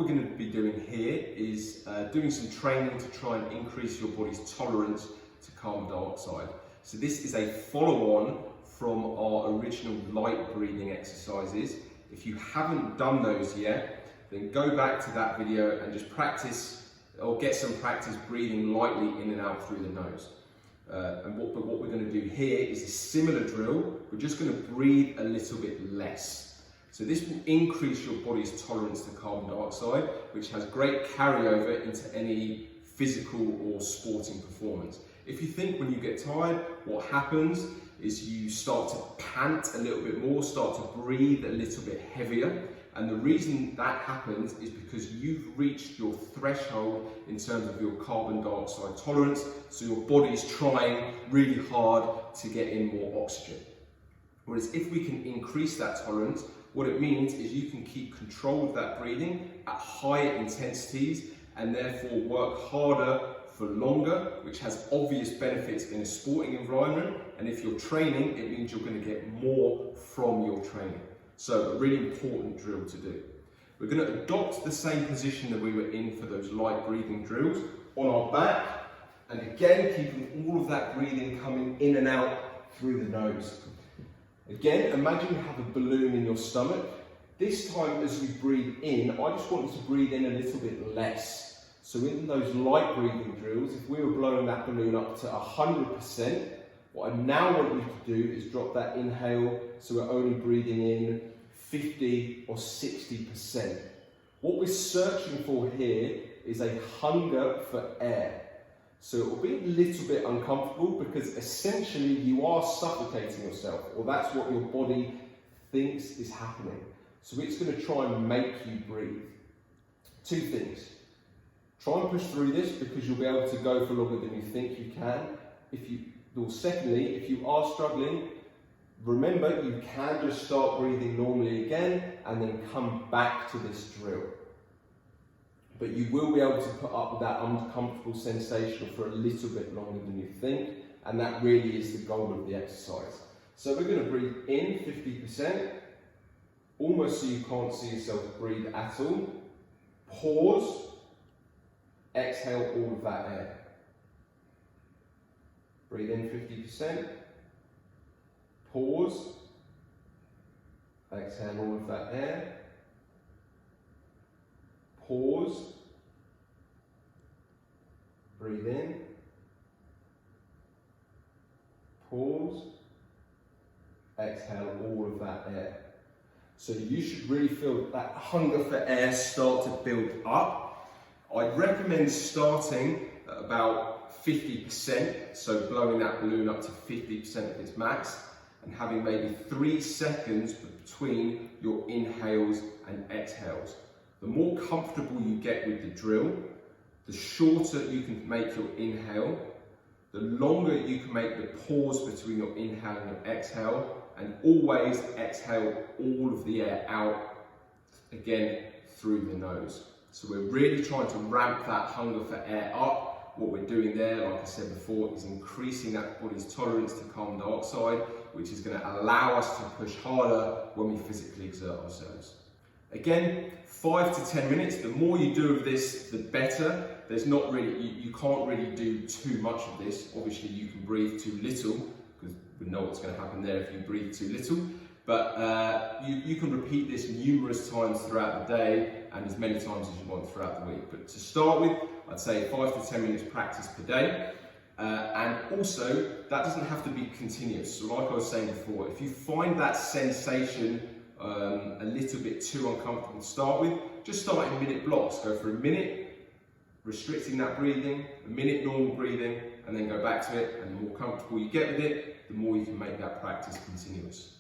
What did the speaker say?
we're going to be doing here is doing some training to try and increase your body's tolerance to carbon dioxide. So this is a follow-on from our original light breathing exercises. If you haven't done those yet, then go back to that video and just practice or get some practice breathing lightly in and out through the nose. But what we're going to do here is a similar drill. We're just going to breathe a little bit less. So this will increase your body's tolerance to carbon dioxide, which has great carryover into any physical or sporting performance. If you think when you get tired, what happens is you start to pant a little bit more, start to breathe a little bit heavier. And the reason that happens is because you've reached your threshold in terms of your carbon dioxide tolerance. So your body's trying really hard to get in more oxygen. Whereas if we can increase that tolerance, what it means is you can keep control of that breathing at higher intensities and therefore work harder for longer, which has obvious benefits in a sporting environment. And if you're training, it means you're going to get more from your training. So a really important drill to do. We're going to adopt the same position that we were in for those light breathing drills on our back. And again, keeping all of that breathing coming in and out through the nose. Again, imagine you have a balloon in your stomach. This time as we breathe in, I just want you to breathe in a little bit less. So in those light breathing drills, if we were blowing that balloon up to 100%, what I now want you to do is drop that inhale so we're only breathing in 50 or 60%. What we're searching for here is a hunger for air. So it will be a little bit uncomfortable because essentially you are suffocating yourself, or that's what your body thinks is happening. So it's going to try and make you breathe. Two things. Try and push through this because you'll be able to go for longer than you think you can. Secondly, if you are struggling, remember you can just start breathing normally again and then come back to this drill. But you will be able to put up with that uncomfortable sensation for a little bit longer than you think, and that really is the goal of the exercise. So we're going to breathe in 50%, almost so you can't see yourself breathe at all. Pause, exhale all of that air. Breathe in 50%, pause, exhale all of that air. Pause, breathe in, pause, exhale all of that air. So you should really feel that hunger for air start to build up. I'd recommend starting at about 50%, so blowing that balloon up to 50% of its max, and having maybe 3 seconds between your inhales and exhales. The more comfortable you get with the drill, the shorter you can make your inhale, the longer you can make the pause between your inhale and your exhale, and always exhale all of the air out, again, through the nose. So we're really trying to ramp that hunger for air up. What we're doing there, like I said before, is increasing that body's tolerance to carbon dioxide, which is going to allow us to push harder when we physically exert ourselves. Again, 5 to 10 minutes. The more you do of this, the better. There's not really, you can't really do too much of this. Obviously, you can breathe too little, because we know what's going to happen there if you breathe too little. But you can repeat this numerous times throughout the day and as many times as you want throughout the week. But to start with, I'd say 5 to 10 minutes practice per day. And also, that doesn't have to be continuous. So like I was saying before, if you find that sensation a little bit too uncomfortable to start with, just start in minute blocks. Go for a minute, restricting that breathing, a minute normal breathing, and then go back to it. And the more comfortable you get with it, the more you can make that practice continuous.